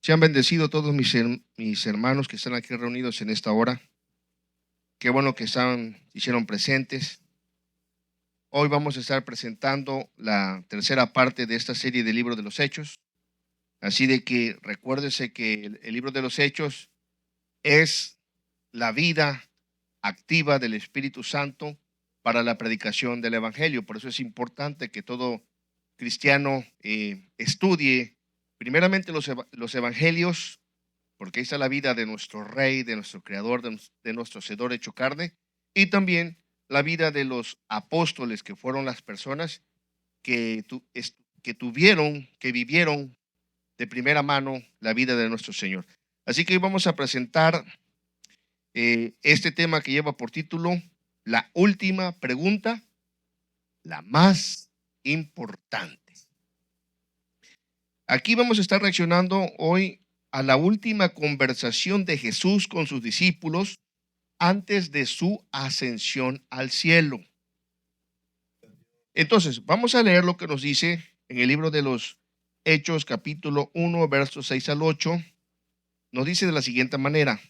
Sean bendecidos todos mis hermanos que están aquí reunidos en esta hora. Qué bueno que hicieron presentes. Hoy vamos a estar presentando la tercera parte de esta serie del libro de los Hechos. Así de que recuérdese que el libro de los Hechos es la vida activa del Espíritu Santo para la predicación del Evangelio. Por eso es importante que todo cristiano estudie primeramente los evangelios, porque ahí está la vida de nuestro Rey, de nuestro Creador, de nuestro Hacedor hecho carne, y también la vida de los apóstoles, que fueron las personas que vivieron de primera mano la vida de nuestro Señor. Así que hoy vamos a presentar este tema que lleva por título La última pregunta, la más importante. Aquí vamos a estar reaccionando hoy a la última conversación de Jesús con sus discípulos antes de su ascensión al cielo. Entonces, vamos a leer lo que nos dice en el libro de los Hechos, capítulo 1, versos 6 al 8. Nos dice de la siguiente manera: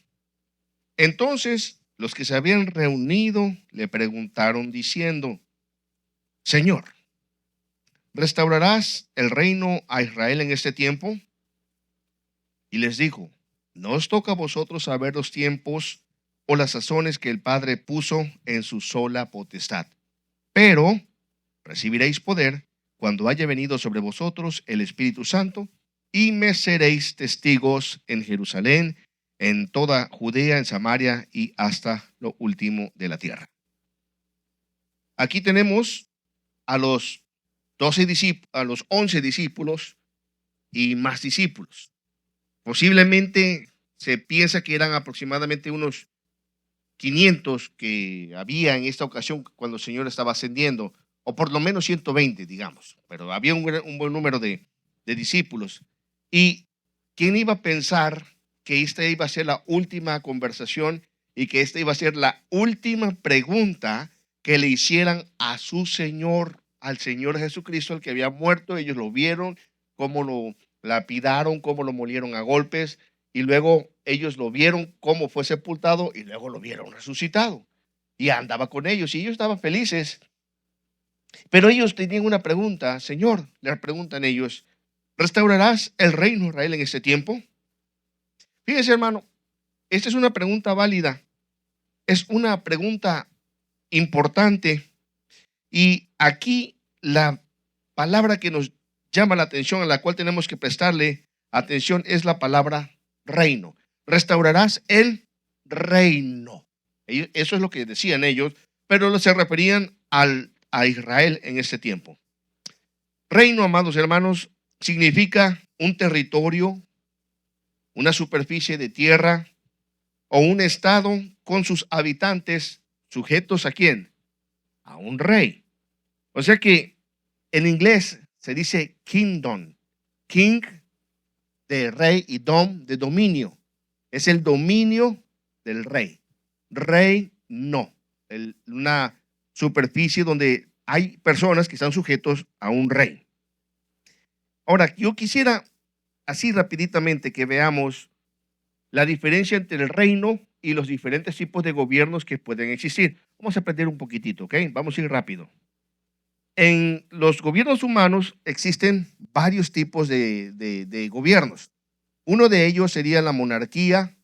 entonces los que se habían reunido le preguntaron diciendo: Señor, ¿restaurarás el reino a Israel en este tiempo? Y les dijo: no os toca a vosotros saber los tiempos o las sazones que el Padre puso en su sola potestad, pero recibiréis poder cuando haya venido sobre vosotros el Espíritu Santo, y me seréis testigos en Jerusalén, en toda Judea, en Samaria y hasta lo último de la tierra. Aquí tenemos a los 11 discípulos y más discípulos. Posiblemente se piensa que eran aproximadamente unos 500 que había en esta ocasión cuando el Señor estaba ascendiendo, o por lo menos 120, digamos, pero había un buen número de discípulos. ¿Y quién iba a pensar que esta iba a ser la última conversación y que esta iba a ser la última pregunta que le hicieran a su Señor, al Señor Jesucristo, el que había muerto? Ellos lo vieron, cómo lo lapidaron, cómo lo molieron a golpes, y luego ellos lo vieron cómo fue sepultado, y luego lo vieron resucitado, y andaba con ellos, y ellos estaban felices. Pero ellos tenían una pregunta: Señor, le preguntan ellos, ¿restaurarás el reino de Israel en este tiempo? Fíjese, hermano, esta es una pregunta válida, es una pregunta importante, y aquí la palabra que nos llama la atención, a la cual tenemos que prestarle atención, es la palabra reino. Restaurarás el reino. Eso es lo que decían ellos, pero se referían a Israel en ese tiempo. Reino, amados hermanos, significa un territorio, una superficie de tierra o un estado con sus habitantes sujetos ¿a quién? A un rey. O sea que en inglés se dice kingdom, king de rey y dom de dominio. Es el dominio del rey. Rey no, una superficie donde hay personas que están sujetos a un rey. Ahora, yo quisiera así rapiditamente que veamos la diferencia entre el reino y los diferentes tipos de gobiernos que pueden existir. Vamos a aprender un poquitito, ¿ok? Vamos a ir rápido. En los gobiernos humanos existen varios tipos de gobiernos. Uno de ellos sería la monarquía,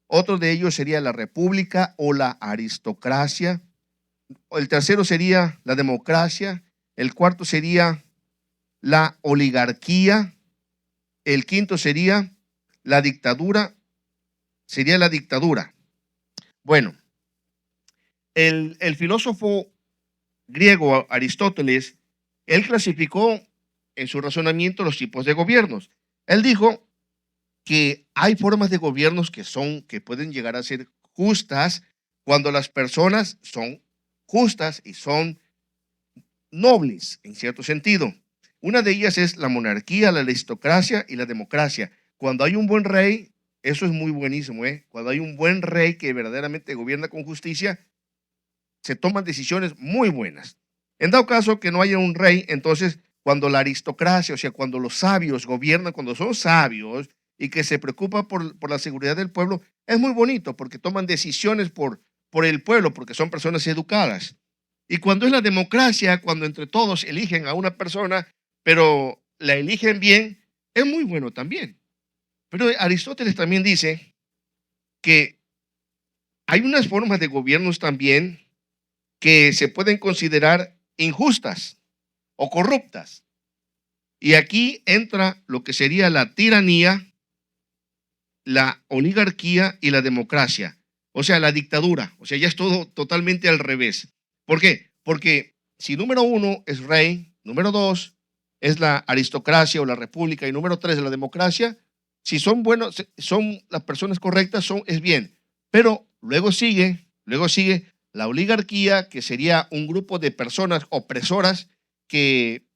otro de ellos sería la república o la aristocracia. El tercero sería la democracia, el cuarto sería la oligarquía, el quinto sería la dictadura, Bueno, el filósofo griego Aristóteles, él clasificó en su razonamiento los tipos de gobiernos. Él dijo que hay formas de gobiernos que pueden llegar a ser justas cuando las personas son justas y son nobles en cierto sentido. Una de ellas es la monarquía, la aristocracia y la democracia. Cuando hay un buen rey, eso es muy buenísimo, Cuando hay un buen rey que verdaderamente gobierna con justicia, se toman decisiones muy buenas. En dado caso que no haya un rey, entonces cuando la aristocracia, o sea, cuando los sabios gobiernan, cuando son sabios y que se preocupa por la seguridad del pueblo, es muy bonito porque toman decisiones por el pueblo, porque son personas educadas. Y cuando es la democracia, cuando entre todos eligen a una persona, pero la eligen bien, es muy bueno también. Pero Aristóteles también dice que hay unas formas de gobiernos también que se pueden considerar injustas o corruptas. Y aquí entra lo que sería la tiranía, la oligarquía y la democracia. O sea, la dictadura. O sea, ya es todo totalmente al revés. ¿Por qué? Porque si número uno es rey, número dos es la aristocracia o la república y número tres es la democracia, si son buenos, son las personas correctas, es bien. Pero luego sigue la oligarquía, que sería un grupo de personas opresoras que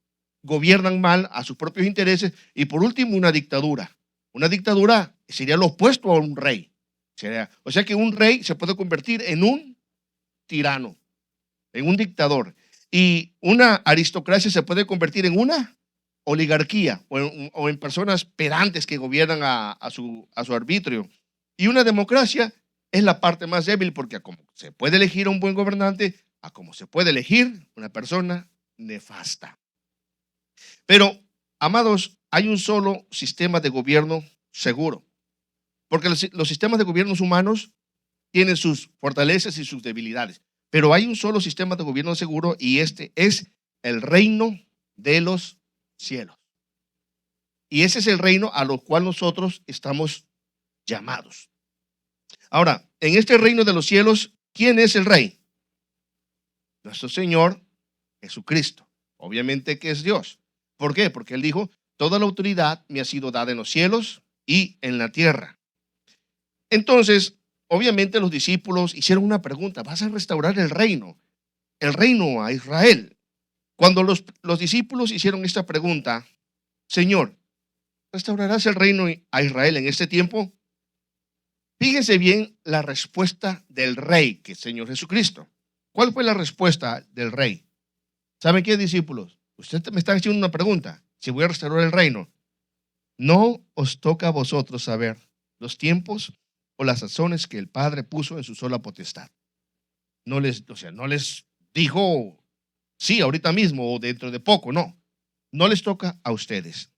gobiernan mal a sus propios intereses. Y por último, una dictadura. Una dictadura sería lo opuesto a un rey. O sea que un rey se puede convertir en un tirano, en un dictador. Y una aristocracia se puede convertir en una oligarquía o en personas pedantes que gobiernan a su arbitrio. Y una democracia es la parte más débil porque como se puede elegir a un buen gobernante, a como se puede elegir una persona nefasta. Pero, amados, hay un solo sistema de gobierno seguro, porque los sistemas de gobiernos humanos tienen sus fortalezas y sus debilidades, pero hay un solo sistema de gobierno seguro y este es el reino de los cielos. Y ese es el reino a lo cual nosotros estamos llamados. Ahora, en este reino de los cielos, ¿quién es el rey? Nuestro Señor Jesucristo. Obviamente que es Dios. ¿Por qué? Porque Él dijo, toda la autoridad me ha sido dada en los cielos y en la tierra. Entonces, obviamente los discípulos hicieron una pregunta, ¿vas a restaurar el reino a Israel? Cuando los discípulos hicieron esta pregunta, Señor, ¿restaurarás el reino a Israel en este tiempo? Fíjense bien la respuesta del rey, que es Señor Jesucristo. ¿Cuál fue la respuesta del rey? ¿Saben qué, discípulos? Ustedes me están haciendo una pregunta, si voy a restaurar el reino. No os toca a vosotros saber los tiempos o las sazones que el Padre puso en su sola potestad. No les dijo, sí, ahorita mismo o dentro de poco, no. No les toca a ustedes.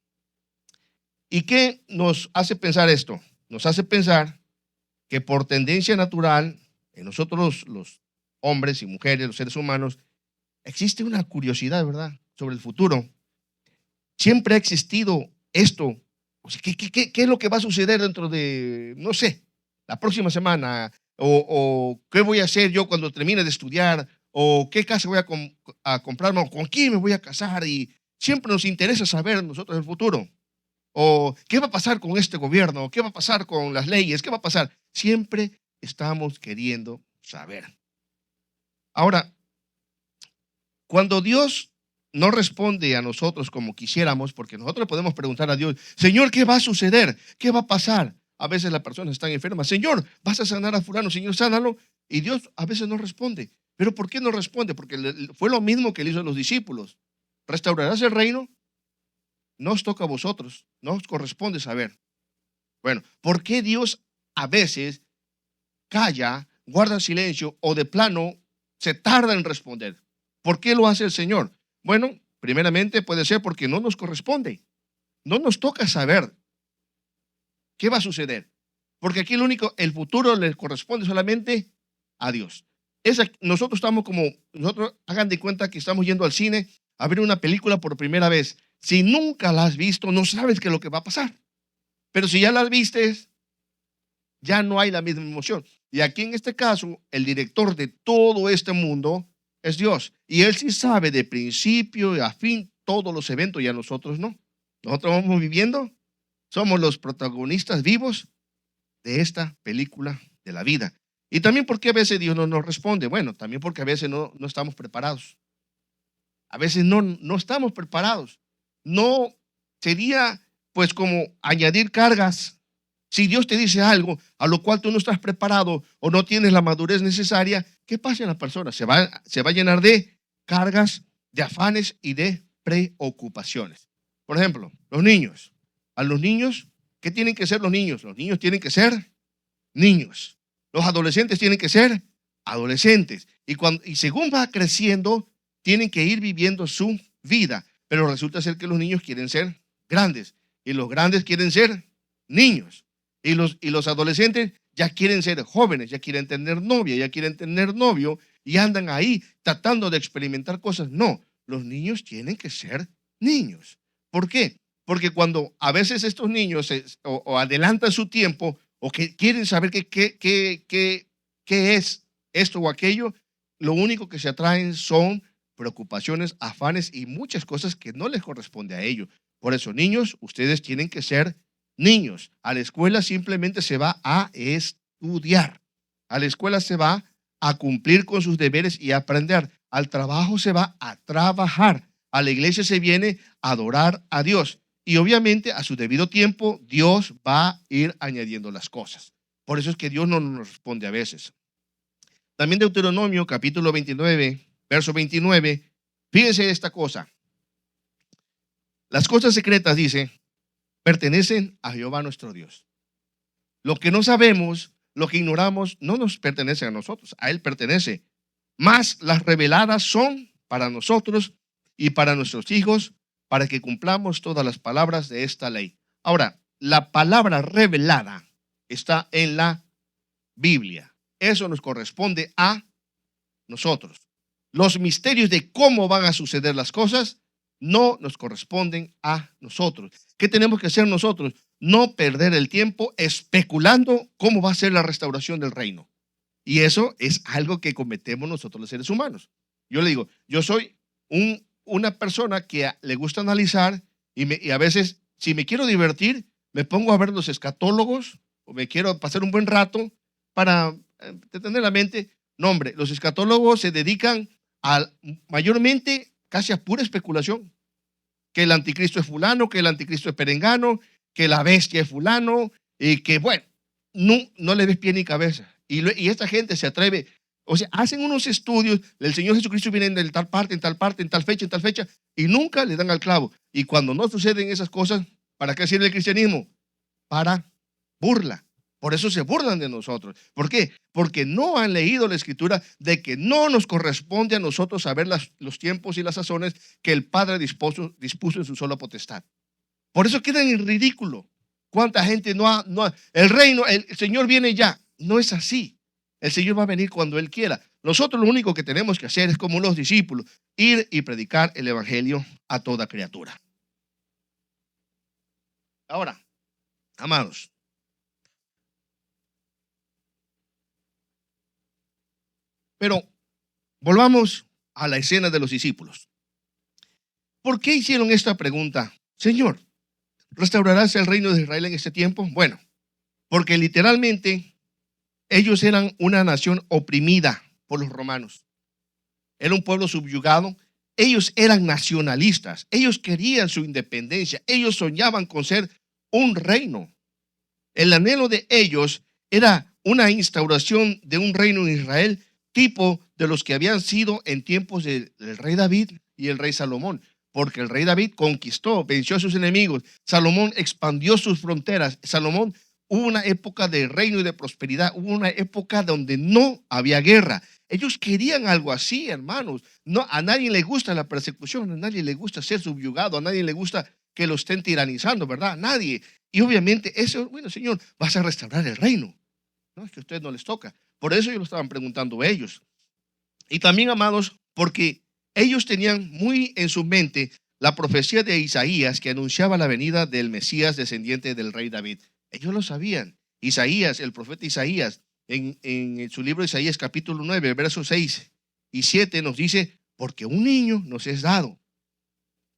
¿Y qué nos hace pensar esto? Nos hace pensar que por tendencia natural, en nosotros los hombres y mujeres, los seres humanos, existe una curiosidad, ¿verdad?, sobre el futuro. Siempre ha existido esto. O sea, ¿qué es lo que va a suceder dentro de, no sé, la próxima semana? O qué voy a hacer yo cuando termine de estudiar, o qué casa voy a comprarme, o con quién me voy a casar, y siempre nos interesa saber nosotros el futuro. O qué va a pasar con este gobierno, qué va a pasar con las leyes, qué va a pasar. Siempre estamos queriendo saber. Ahora, cuando Dios no responde a nosotros como quisiéramos, porque nosotros le podemos preguntar a Dios, Señor, ¿qué va a suceder? ¿Qué va a pasar? A veces las personas están enfermas. Señor, ¿vas a sanar a fulano? Señor, sánalo. Y Dios a veces no responde. ¿Pero por qué no responde? Porque fue lo mismo que le hizo a los discípulos. ¿Restaurarás el reino? No os toca a vosotros, no os corresponde saber. Bueno, ¿por qué Dios a veces calla, guarda silencio o de plano se tarda en responder? ¿Por qué lo hace el Señor? Bueno, primeramente puede ser porque no nos corresponde. No nos toca saber qué va a suceder. Porque aquí el futuro le corresponde solamente a Dios. Nosotros hagan de cuenta que estamos yendo al cine a ver una película por primera vez. Si nunca la has visto, no sabes qué es lo que va a pasar. Pero si ya la viste, ya no hay la misma emoción. Y aquí en este caso, el director de todo este mundo es Dios. Y Él sí sabe de principio a fin todos los eventos y a nosotros no. Nosotros vamos viviendo, somos los protagonistas vivos de esta película de la vida. Y también porque a veces Dios no nos responde. Bueno, también porque a veces no estamos preparados. A veces no estamos preparados. No sería pues como añadir cargas. Si Dios te dice algo a lo cual tú no estás preparado o no tienes la madurez necesaria, ¿qué pasa en la persona? Se va a llenar de cargas, de afanes y de preocupaciones. Por ejemplo, los niños. A los niños ¿Qué tienen que ser los niños? Los niños tienen que ser niños. Los adolescentes tienen que ser adolescentes. Y según va creciendo, tienen que ir viviendo su vida. Pero resulta ser que los niños quieren ser grandes. Y los grandes quieren ser niños. Y los adolescentes ya quieren ser jóvenes, ya quieren tener novia, ya quieren tener novio. Y andan ahí tratando de experimentar cosas. No, los niños tienen que ser niños. ¿Por qué? Porque cuando a veces estos niños o adelantan su tiempo o que quieren saber qué es esto o aquello, lo único que se atraen son preocupaciones, afanes y muchas cosas que no les corresponde a ellos. Por eso, niños, ustedes tienen que ser niños. A la escuela simplemente se va a estudiar. A la escuela se va a cumplir con sus deberes y a aprender. Al trabajo se va a trabajar. A la iglesia se viene a adorar a Dios. Y obviamente a su debido tiempo Dios va a ir añadiendo las cosas. Por eso es que Dios no nos responde a veces. También Deuteronomio capítulo 29, verso 29. Fíjense esta cosa. Las cosas secretas, dice, pertenecen a Jehová nuestro Dios. Lo que no sabemos, lo que ignoramos, no nos pertenece a nosotros, a Él pertenece. Mas las reveladas son para nosotros y para nuestros hijos, para que cumplamos todas las palabras de esta ley. Ahora, la palabra revelada está en la Biblia. Eso nos corresponde a nosotros. Los misterios de cómo van a suceder las cosas no nos corresponden a nosotros. ¿Qué tenemos que hacer nosotros? No perder el tiempo especulando cómo va a ser la restauración del reino. Y eso es algo que cometemos nosotros los seres humanos. Yo le digo, yo soy una persona que le gusta analizar y a veces, si me quiero divertir, me pongo a ver los escatólogos o me quiero pasar un buen rato para detener la mente. No, hombre, los escatólogos se dedican mayormente casi a pura especulación. Que el anticristo es fulano, que el anticristo es perengano, que la bestia es fulano, y que bueno, no le ves pie ni cabeza. Y esta gente se atreve, o sea, hacen unos estudios, el Señor Jesucristo viene en tal parte, en tal parte, en tal fecha, y nunca le dan al clavo. Y cuando no suceden esas cosas, ¿para qué sirve el cristianismo? Para burla. Por eso se burlan de nosotros. ¿Por qué? Porque no han leído la escritura de que no nos corresponde a nosotros saber los tiempos y las sazones que el Padre dispuso en su sola potestad. Por eso quedan en ridículo. ¿Cuánta gente el reino, el Señor viene ya? No es así. El Señor va a venir cuando Él quiera. Nosotros lo único que tenemos que hacer es como los discípulos, ir y predicar el evangelio a toda criatura. Ahora, amados, pero volvamos a la escena de los discípulos. ¿Por qué hicieron esta pregunta? Señor, ¿restaurarás el reino de Israel en este tiempo? Bueno, porque literalmente ellos eran una nación oprimida por los romanos. Era un pueblo subyugado. Ellos eran nacionalistas. Ellos querían su independencia. Ellos soñaban con ser un reino. El anhelo de ellos era una instauración de un reino en Israel tipo de los que habían sido en tiempos del rey David y el rey Salomón, porque el rey David conquistó, venció a sus enemigos, Salomón expandió sus fronteras, Salomón hubo una época de reino y de prosperidad, hubo una época donde no había guerra. Ellos querían algo así, hermanos. No, a nadie le gusta la persecución, a nadie le gusta ser subyugado, a nadie le gusta que lo estén tiranizando, ¿verdad? Nadie. Y obviamente eso, bueno, Señor, vas a restaurar el reino. No, es que a ustedes no les toca. Por eso ellos lo estaban preguntando ellos. Y también, amados, porque ellos tenían muy en su mente la profecía de Isaías que anunciaba la venida del Mesías descendiente del rey David. Ellos lo sabían. Isaías, el profeta Isaías, en su libro Isaías capítulo 9, versos 6 y 7 nos dice, porque un niño nos es dado.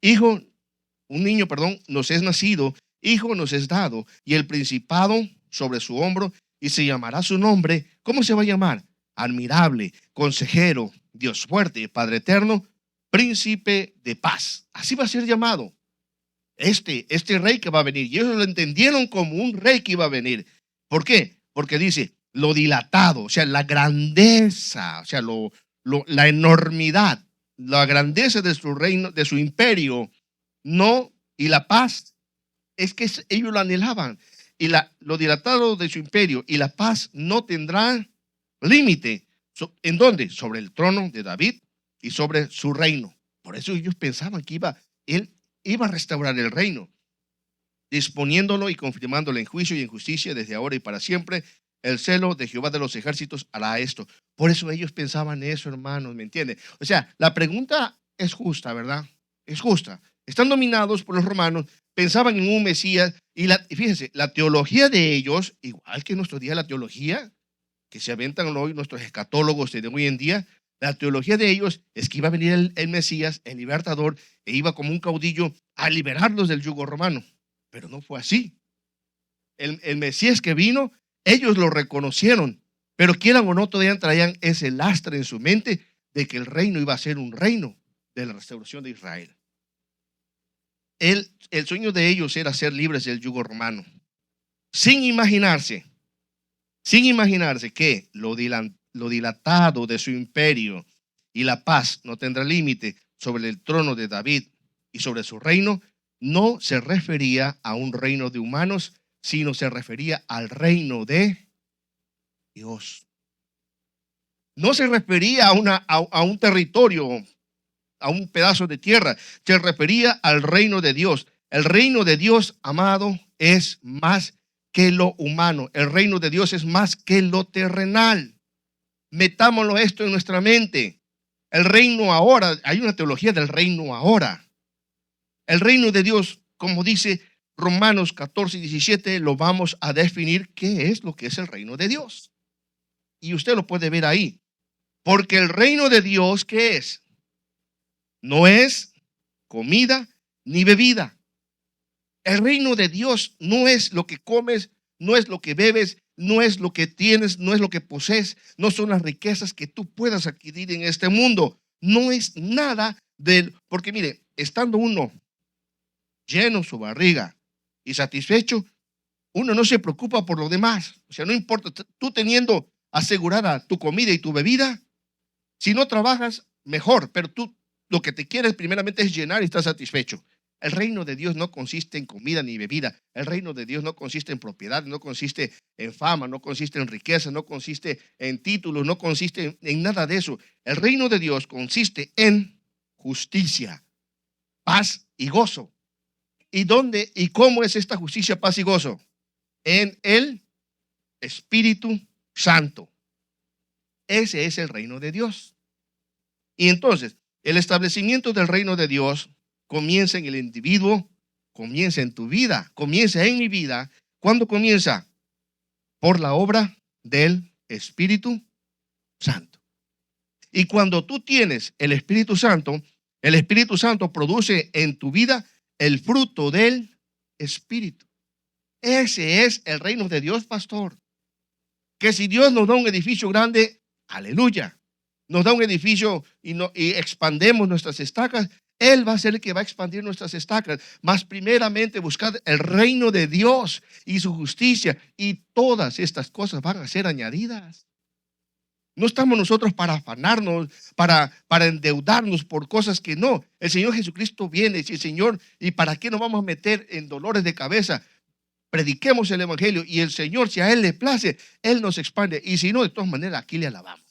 Un niño, nos es nacido, hijo nos es dado, y el principado sobre su hombro, y se llamará su nombre. ¿Cómo se va a llamar? Admirable, consejero, Dios fuerte, Padre eterno, príncipe de paz. Así va a ser llamado este rey que va a venir. Y ellos lo entendieron como un rey que iba a venir. ¿Por qué? Porque dice, lo dilatado, o sea, la grandeza, o sea, la enormidad, la grandeza de su reino, de su imperio, no, y la paz Es que ellos lo anhelaban. Y lo dilatado de su imperio y la paz no tendrá límite. ¿En dónde? Sobre el trono de David y sobre su reino. Por eso ellos pensaban que él iba a restaurar el reino, disponiéndolo y confirmándolo en juicio y en justicia desde ahora y para siempre. El celo de Jehová de los ejércitos hará esto. Por eso ellos pensaban eso, hermanos, ¿me entienden? O sea, la pregunta es justa, ¿verdad? Es justa. Están dominados por los romanos, pensaban en un Mesías y fíjense, la teología de ellos, igual que en nuestro día la teología que se aventan hoy nuestros escatólogos de hoy en día, la teología de ellos es que iba a venir el Mesías, el libertador, e iba como un caudillo a liberarlos del yugo romano. Pero no fue así. El Mesías que vino, ellos lo reconocieron, pero quieran o no, todavía traían ese lastre en su mente de que el reino iba a ser un reino de la restauración de Israel. El sueño de ellos era ser libres del yugo romano, sin imaginarse que lo dilatado de su imperio y la paz no tendrá límite sobre el trono de David y sobre su reino. No se refería a un reino de humanos, sino se refería al reino de Dios. No se refería a un territorio, a un pedazo de tierra, se refería al reino de Dios. El reino de Dios, amado, es más que lo humano. El reino de Dios es más que lo terrenal. Metámoslo esto en nuestra mente. El reino ahora, hay una teología del reino ahora. El reino de Dios, como dice Romanos 14:17, lo vamos a definir qué es lo que es el reino de Dios. Y usted lo puede ver ahí. Porque el reino de Dios, ¿qué es? No es comida ni bebida. El reino de Dios no es lo que comes, no es lo que bebes, no es lo que tienes, no es lo que posees, no son las riquezas que tú puedas adquirir en este mundo. No es nada porque mire, estando uno lleno su barriga y satisfecho, uno no se preocupa por lo demás. O sea, no importa, tú teniendo asegurada tu comida y tu bebida, si no trabajas, mejor, pero tú lo que te quieres primeramente es llenar y estar satisfecho. El reino de Dios no consiste en comida ni bebida. El reino de Dios no consiste en propiedad, no consiste en fama, no consiste en riqueza, no consiste en títulos, no consiste en nada de eso. El reino de Dios consiste en justicia, paz y gozo. ¿Y dónde y cómo es esta justicia, paz y gozo? En el Espíritu Santo. Ese es el reino de Dios. Y entonces, el establecimiento del reino de Dios comienza en el individuo, comienza en tu vida, comienza en mi vida. ¿Cuándo comienza? Por la obra del Espíritu Santo. Y cuando tú tienes el Espíritu Santo produce en tu vida el fruto del Espíritu. Ese es el reino de Dios, pastor. Que si Dios nos da un edificio grande, aleluya, nos da un edificio y expandemos nuestras estacas, Él va a ser el que va a expandir nuestras estacas. Mas primeramente buscad el reino de Dios y su justicia, y todas estas cosas van a ser añadidas. No estamos nosotros para afanarnos, para endeudarnos por cosas que no. El Señor Jesucristo viene, y el Señor, ¿y para qué nos vamos a meter en dolores de cabeza? Prediquemos el evangelio y el Señor, si a Él le place, Él nos expande. Y si no, de todas maneras, aquí le alabamos.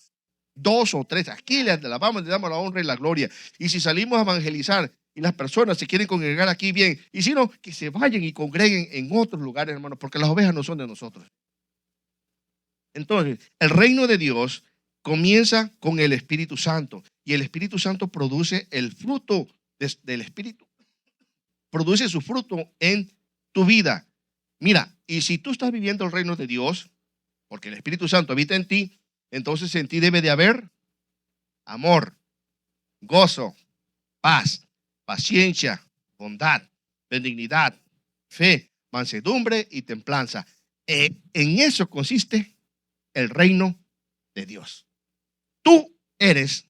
2 o 3, aquí le alabamos, le damos la honra y la gloria. Y si salimos a evangelizar y las personas se quieren congregar aquí, bien. Y si no, que se vayan y congreguen en otros lugares, hermanos, porque las ovejas no son de nosotros. Entonces, el reino de Dios comienza con el Espíritu Santo. Y el Espíritu Santo produce el fruto del Espíritu. Produce su fruto en tu vida. Mira, y si tú estás viviendo el reino de Dios, porque el Espíritu Santo habita en ti, entonces en ti debe de haber amor, gozo, paz, paciencia, bondad, benignidad, fe, mansedumbre y templanza. En eso consiste el reino de Dios. Tú eres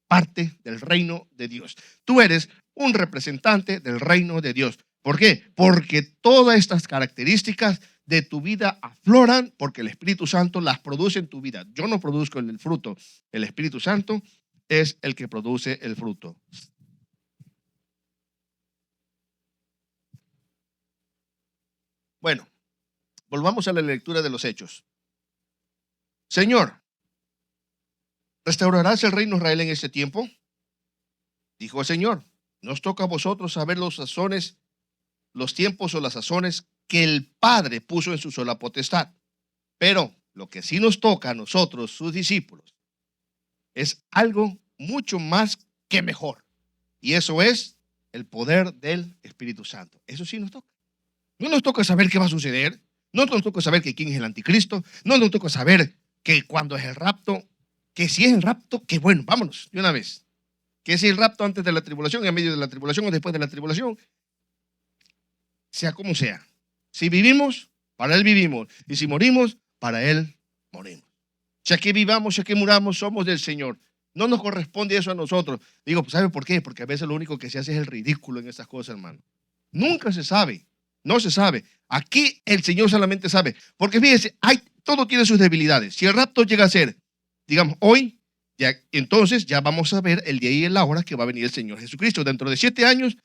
parte del reino de Dios. Tú eres un representante del reino de Dios. ¿Por qué? Porque todas estas características de tu vida afloran porque el Espíritu Santo las produce en tu vida. Yo no produzco el fruto. El Espíritu Santo es el que produce el fruto. Bueno, volvamos a la lectura de los Hechos. Señor, ¿restaurarás el reino de Israel en este tiempo? Dijo el Señor, nos toca a vosotros saber los sazones, los tiempos o las sazones que el Padre puso en su sola potestad. Pero lo que sí nos toca a nosotros, sus discípulos, es algo mucho más que mejor. Y eso es el poder del Espíritu Santo. Eso sí nos toca. No nos toca saber qué va a suceder. No nos toca saber que quién es el anticristo. No nos toca saber que cuando es el rapto, que si es el rapto, que bueno, vámonos de una vez. Que si es el rapto antes de la tribulación, en medio de la tribulación o después de la tribulación, sea como sea. Si vivimos, para Él vivimos. Y si morimos, para Él morimos. Ya que vivamos, ya que muramos, somos del Señor. No nos corresponde eso a nosotros. Digo, pues, ¿sabe por qué? Porque a veces lo único que se hace es el ridículo en estas cosas, hermano. Nunca se sabe. No se sabe. Aquí el Señor solamente sabe. Porque fíjese, todo tiene sus debilidades. Si el rapto llega a ser, digamos, hoy, ya, entonces ya vamos a ver el día y la hora que va a venir el Señor Jesucristo. Dentro de 7 años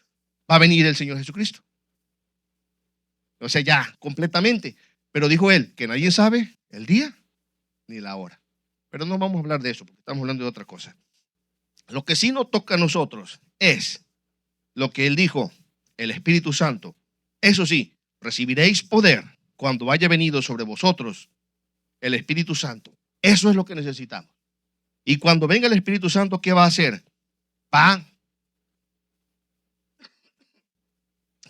va a venir el Señor Jesucristo. O sea, ya, completamente. Pero dijo él que nadie sabe el día ni la hora. Pero no vamos a hablar de eso, porque estamos hablando de otra cosa. Lo que sí nos toca a nosotros es lo que él dijo, el Espíritu Santo. Eso sí, recibiréis poder cuando haya venido sobre vosotros el Espíritu Santo. Eso es lo que necesitamos. Y cuando venga el Espíritu Santo, ¿qué va a hacer?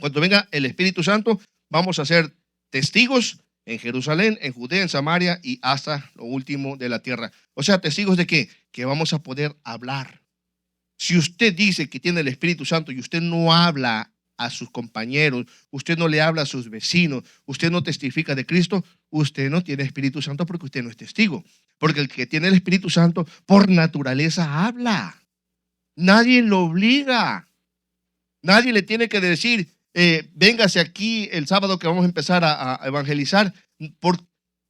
Cuando venga el Espíritu Santo, vamos a ser testigos en Jerusalén, en Judea, en Samaria y hasta lo último de la tierra. O sea, testigos de qué? Que vamos a poder hablar. Si usted dice que tiene el Espíritu Santo y usted no habla a sus compañeros, usted no le habla a sus vecinos, usted no testifica de Cristo, usted no tiene Espíritu Santo porque usted no es testigo. Porque el que tiene el Espíritu Santo por naturaleza habla. Nadie lo obliga. Nadie le tiene que decir, véngase aquí el sábado que vamos a empezar a evangelizar.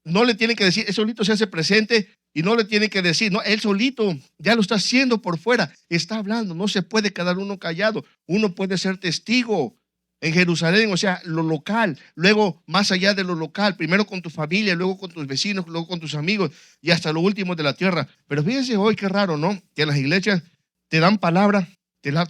No le tiene que decir, él solito se hace presente y no le tiene que decir, no, él solito ya lo está haciendo por fuera, está hablando, no se puede quedar uno callado, uno puede ser testigo en Jerusalén, o sea, lo local, luego más allá de lo local, primero con tu familia, luego con tus vecinos, luego con tus amigos y hasta lo último de la tierra. Pero fíjense hoy qué raro, ¿no? Que en las iglesias te dan palabra,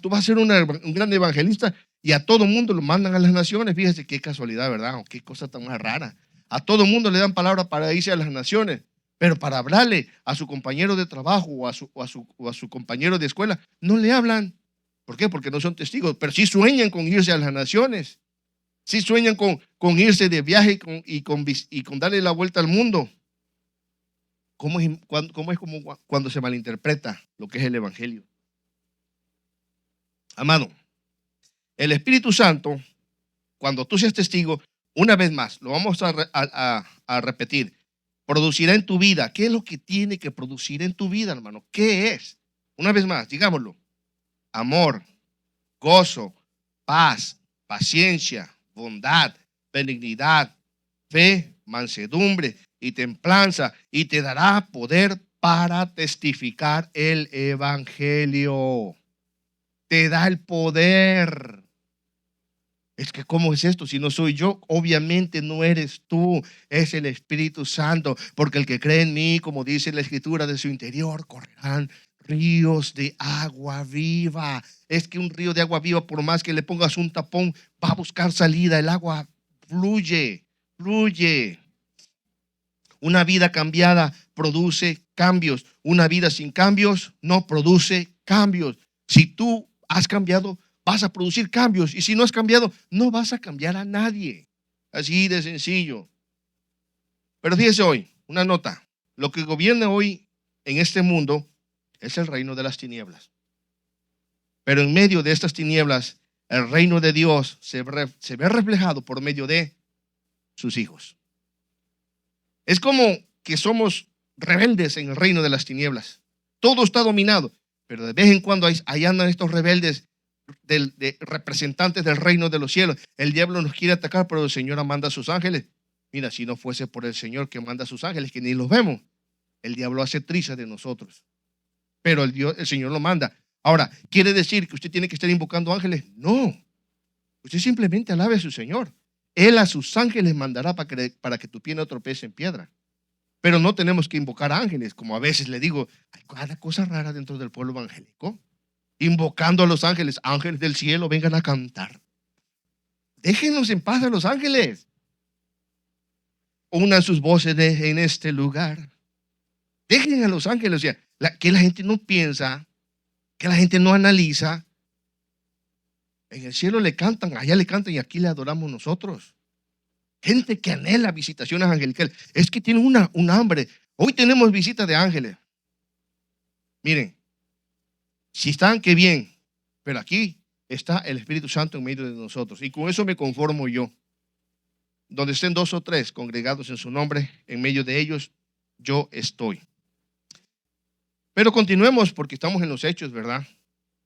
tú vas a ser un gran evangelista y a todo mundo lo mandan a las naciones. Fíjense qué casualidad, ¿verdad? O qué cosa tan más rara. A todo mundo le dan palabra para irse a las naciones, pero para hablarle a su compañero de trabajo o a su compañero de escuela, no le hablan. ¿Por qué? Porque no son testigos, pero sí sueñan con irse a las naciones. Sí sueñan con irse de viaje y con darle la vuelta al mundo. ¿Cómo es como cuando se malinterpreta lo que es el evangelio? Amado, el Espíritu Santo, cuando tú seas testigo, una vez más, lo vamos a repetir, producirá en tu vida. ¿Qué es lo que tiene que producir en tu vida, hermano? ¿Qué es? Una vez más, digámoslo. Amor, gozo, paz, paciencia, bondad, benignidad, fe, mansedumbre y templanza, y te dará poder para testificar el evangelio. Te da el poder. Es que ¿cómo es esto? Si no soy yo, obviamente no eres tú, es el Espíritu Santo, porque el que cree en mí, como dice la Escritura, de su interior correrán ríos de agua viva. Es que un río de agua viva, por más que le pongas un tapón, va a buscar salida. El agua fluye, fluye. Una vida cambiada produce cambios. Una vida sin cambios no produce cambios. Si tú has cambiado, vas a producir cambios. Y si no has cambiado, no vas a cambiar a nadie. Así de sencillo. Pero fíjese hoy, una nota. Lo que gobierna hoy en este mundo es el reino de las tinieblas. Pero en medio de estas tinieblas, el reino de Dios se ve reflejado por medio de sus hijos. Es como que somos rebeldes en el reino de las tinieblas. Todo está dominado, pero de vez en cuando ahí andan estos rebeldes de representantes del reino de los cielos. El diablo nos quiere atacar, pero el Señor manda a sus ángeles. Mira, si no fuese por el Señor que manda a sus ángeles, que ni los vemos, el diablo hace trizas de nosotros. Pero el Señor lo manda. Ahora, ¿quiere decir que usted tiene que estar invocando ángeles? No. Usted simplemente alabe a su Señor. Él a sus ángeles mandará para que tu pie no tropece en piedra. Pero no tenemos que invocar ángeles, como a veces le digo, hay cada cosa rara dentro del pueblo evangélico, invocando a los ángeles, ángeles del cielo, vengan a cantar. Déjenlos en paz a los ángeles. Unan sus voces en este lugar. Dejen a los ángeles, o sea, que la gente no piensa, que la gente no analiza. En el cielo le cantan, allá le cantan y aquí le adoramos nosotros. Gente que anhela visitaciones angelicales. Es que tienen un hambre. Hoy tenemos visitas de ángeles. Miren, si están, qué bien. Pero aquí está el Espíritu Santo en medio de nosotros. Y con eso me conformo yo. Donde estén 2 o 3 congregados en su nombre, en medio de ellos, yo estoy. Pero continuemos porque estamos en los Hechos, ¿verdad?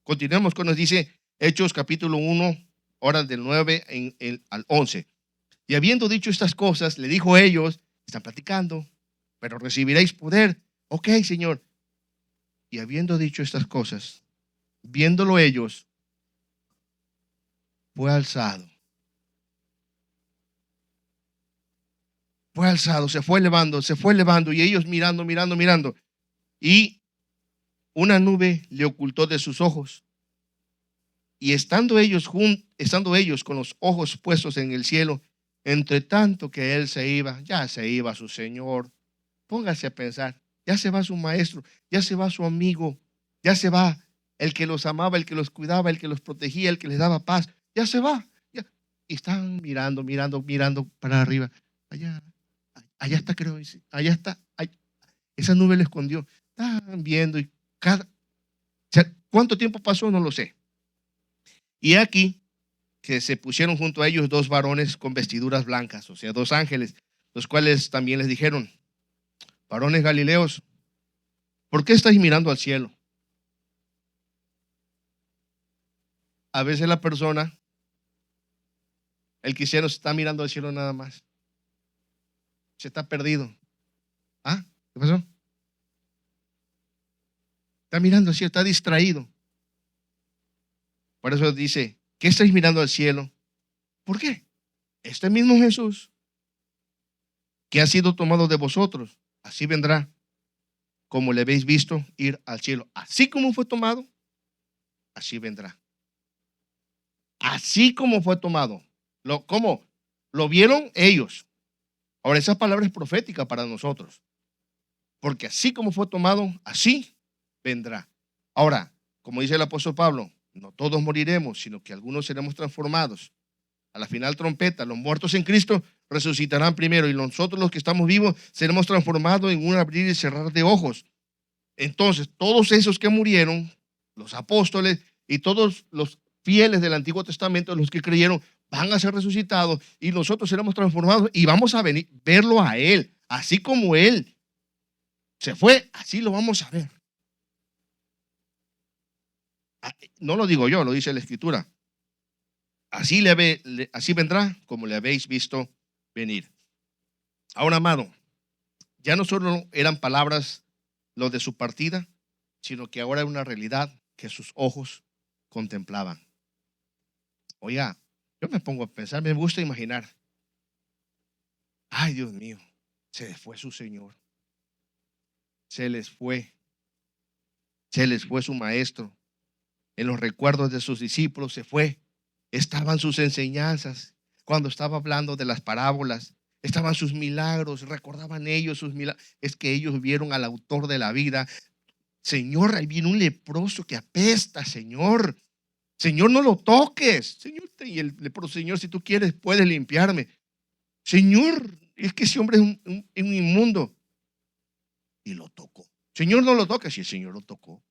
Continuemos con nos dice Hechos capítulo 1, horas del 9 al 11. Y habiendo dicho estas cosas, le dijo a ellos, están platicando, pero recibiréis poder. Ok, Señor. Y habiendo dicho estas cosas, viéndolo ellos, fue alzado. Fue alzado, se fue elevando, y ellos mirando. Y una nube le ocultó de sus ojos. Y estando ellos con los ojos puestos en el cielo, entre tanto que él ya se iba su Señor. Póngase a pensar, ya se va su maestro, ya se va su amigo, ya se va el que los amaba, el que los cuidaba, el que los protegía, el que les daba paz, ya se va. Ya. Y están mirando para arriba. Allá está, creo, allá está. Esa nube le escondió. Están viendo y o sea, ¿cuánto tiempo pasó? No lo sé. Y aquí que se pusieron junto a ellos 2 varones con vestiduras blancas, o sea, 2 ángeles, los cuales también les dijeron, varones galileos, ¿por qué estáis mirando al cielo? A veces la persona, el cristiano, está mirando al cielo nada más. Se está perdido. ¿Ah? ¿Qué pasó? Está mirando al cielo, está distraído. Por eso dice, ¿qué estáis mirando al cielo? ¿Por qué? Este mismo Jesús que ha sido tomado de vosotros, así vendrá, como le habéis visto ir al cielo. Así como fue tomado, así vendrá. Así como fue tomado. ¿Cómo? Lo vieron ellos. Ahora, esa palabra es profética para nosotros. Porque así como fue tomado, así vendrá. Ahora, como dice el apóstol Pablo, no todos moriremos, sino que algunos seremos transformados. A la final trompeta, los muertos en Cristo resucitarán primero y nosotros los que estamos vivos seremos transformados en un abrir y cerrar de ojos. Entonces, todos esos que murieron, los apóstoles y todos los fieles del Antiguo Testamento, los que creyeron, van a ser resucitados y nosotros seremos transformados y vamos a verlo a Él, así como Él se fue, así lo vamos a ver. No lo digo yo, lo dice la Escritura. Así vendrá como le habéis visto venir. Ahora, amado, ya no solo eran palabras lo de su partida, sino que ahora era una realidad que sus ojos contemplaban. Oiga, yo me pongo a pensar, me gusta imaginar. Ay, Dios mío, se les fue su Señor. Se les fue su maestro. En los recuerdos de sus discípulos se fue. Estaban sus enseñanzas. Cuando estaba hablando de las parábolas, estaban sus milagros, recordaban ellos sus milagros. Es que ellos vieron al autor de la vida. Señor, ahí viene un leproso que apesta, Señor. Señor, no lo toques. Señor, y el leproso, Señor, si tú quieres, puedes limpiarme. Señor, es que ese hombre es un inmundo. Y lo tocó. Señor, no lo toques. Y el Señor lo tocó.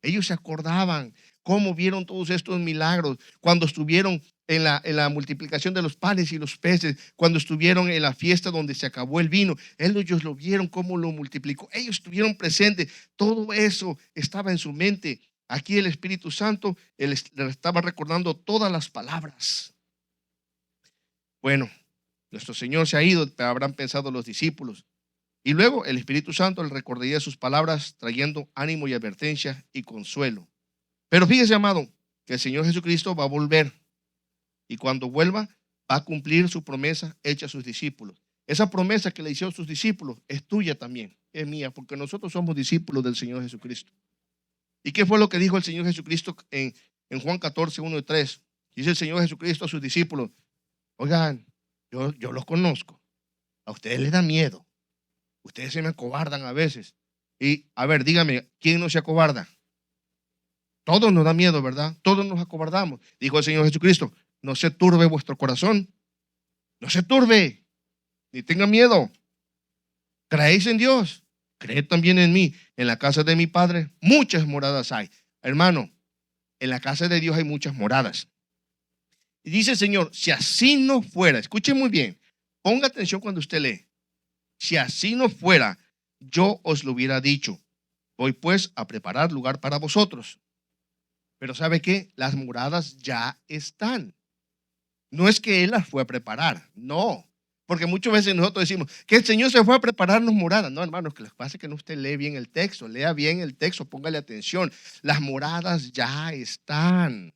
Ellos se acordaban cómo vieron todos estos milagros cuando estuvieron en la multiplicación de los panes y los peces, cuando estuvieron en la fiesta donde se acabó el vino. Ellos lo vieron cómo lo multiplicó. Ellos estuvieron presentes. Todo eso estaba en su mente. Aquí el Espíritu Santo le estaba recordando todas las palabras. Bueno, nuestro Señor se ha ido, habrán pensado los discípulos. Y luego el Espíritu Santo le recordaría sus palabras, trayendo ánimo y advertencia y consuelo. Pero fíjese, amado, que el Señor Jesucristo va a volver. Y cuando vuelva, va a cumplir su promesa hecha a sus discípulos. Esa promesa que le hicieron sus discípulos es tuya también, es mía, porque nosotros somos discípulos del Señor Jesucristo. ¿Y qué fue lo que dijo el Señor Jesucristo en Juan 14, 1 y 3? Dice el Señor Jesucristo a sus discípulos: oigan, yo los conozco. A ustedes les da miedo. Ustedes se me acobardan a veces. Y a ver, dígame, ¿quién no se acobarda? Todos nos da miedo, ¿verdad? Todos nos acobardamos. Dijo el Señor Jesucristo: no se turbe vuestro corazón. No se turbe, ni tenga miedo. ¿Creéis en Dios? Creed también en mí. En la casa de mi Padre muchas moradas hay. Hermano, en la casa de Dios hay muchas moradas. Y dice el Señor: si así no fuera, escuche muy bien, ponga atención cuando usted lee. Si así no fuera, yo os lo hubiera dicho. Voy pues a preparar lugar para vosotros. Pero ¿sabe qué? Las moradas ya están. No es que Él las fue a preparar, no. Porque muchas veces nosotros decimos que el Señor se fue a prepararnos moradas. No, hermanos, que lo que pasa es que no usted lee bien el texto. Lea bien el texto, póngale atención. Las moradas ya están.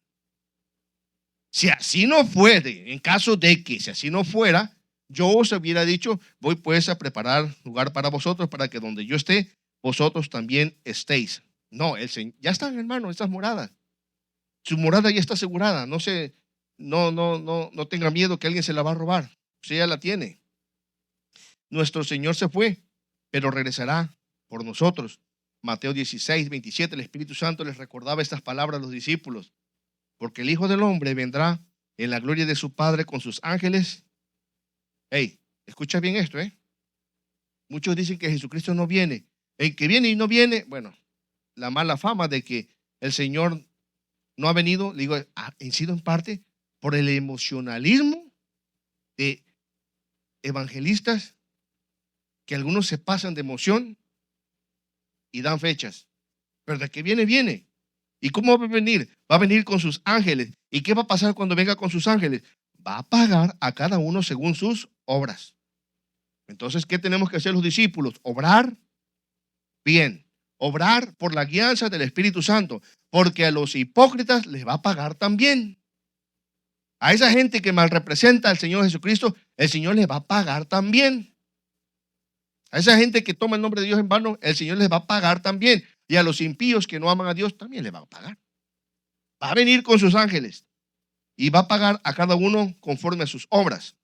Si así no fuere, en caso de que si así no fuera, yo os hubiera dicho: voy pues a preparar lugar para vosotros, para que donde yo esté, vosotros también estéis. No, el Señor, ya están, hermanos, estas moradas. Su morada ya está asegurada. No tenga miedo que alguien se la va a robar. Usted ya la tiene. Nuestro Señor se fue, pero regresará por nosotros. Mateo 16, 27, el Espíritu Santo les recordaba estas palabras a los discípulos: porque el Hijo del Hombre vendrá en la gloria de su Padre con sus ángeles. Hey, escucha bien esto, Muchos dicen que Jesucristo no viene. El que viene y no viene, bueno, la mala fama de que el Señor no ha venido, le digo, ha sido en parte por el emocionalismo de evangelistas, que algunos se pasan de emoción y dan fechas. Pero de que viene, viene. ¿Y cómo va a venir? Va a venir con sus ángeles. ¿Y qué va a pasar cuando venga con sus ángeles? Va a pagar a cada uno según sus obras. Entonces, ¿qué tenemos que hacer los discípulos? Obrar bien. Obrar por la guianza del Espíritu Santo. Porque a los hipócritas les va a pagar también. A esa gente que mal representa al Señor Jesucristo, el Señor les va a pagar también. A esa gente que toma el nombre de Dios en vano, el Señor les va a pagar también. Y a los impíos que no aman a Dios, también les va a pagar. Va a venir con sus ángeles y va a pagar a cada uno conforme a sus obras.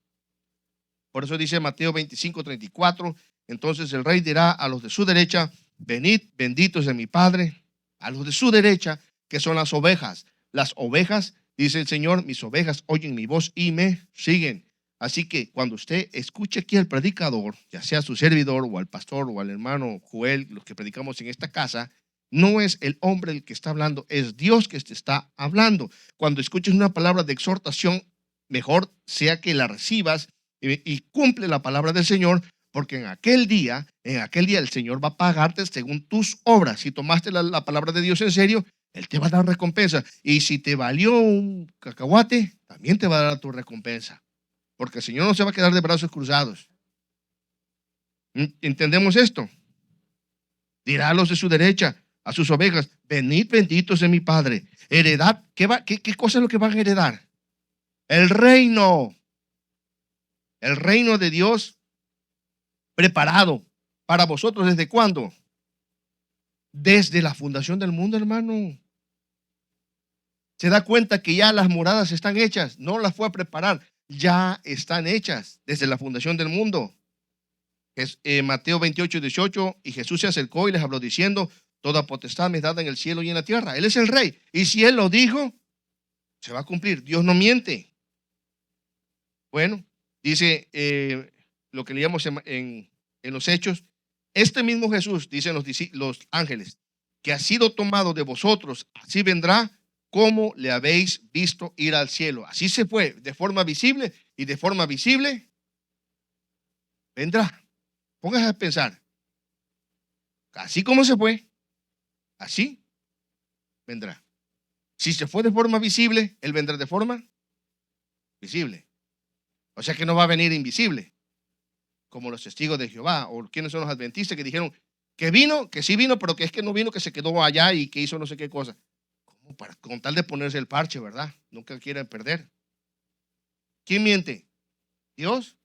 Por eso dice Mateo 25, 34, entonces el rey dirá a los de su derecha: venid, benditos de mi Padre, a los de su derecha, que son las ovejas. Las ovejas, dice el Señor, mis ovejas oyen mi voz y me siguen. Así que cuando usted escuche aquí al predicador, ya sea su servidor o al pastor o al hermano Joel, los que predicamos en esta casa, no es el hombre el que está hablando, es Dios que te está hablando. Cuando escuches una palabra de exhortación, mejor sea que la recibas y cumple la palabra del Señor, porque en aquel día el Señor va a pagarte según tus obras. Si tomaste la palabra de Dios en serio, Él te va a dar recompensa. Y si te valió un cacahuate, también te va a dar tu recompensa. Porque el Señor no se va a quedar de brazos cruzados. ¿Entendemos esto? Dirá a los de su derecha, a sus ovejas: venid, benditos de mi Padre. Heredad, ¿qué cosa es lo que van a heredar? El reino. El reino de Dios preparado para vosotros. ¿Desde cuándo? Desde la fundación del mundo, hermano. Se da cuenta que ya las moradas están hechas. No las fue a preparar. Ya están hechas desde la fundación del mundo. Es Mateo 28, 18. Y Jesús se acercó y les habló diciendo: toda potestad me es dada en el cielo y en la tierra. Él es el rey. Y si Él lo dijo, se va a cumplir. Dios no miente. Bueno, dice lo que leíamos en los Hechos. Este mismo Jesús, dicen los ángeles, que ha sido tomado de vosotros, así vendrá como le habéis visto ir al cielo. Así se fue, de forma visible, y de forma visible vendrá. Póngase a pensar. Así como se fue, así vendrá. Si se fue de forma visible, Él vendrá de forma visible. O sea que no va a venir invisible, como los testigos de Jehová, o quienes son los adventistas que dijeron que vino, que sí vino, pero que es que no vino, que se quedó allá y que hizo no sé qué cosa. Como con tal de ponerse el parche, ¿verdad? Nunca quieren perder. ¿Quién miente? Dios,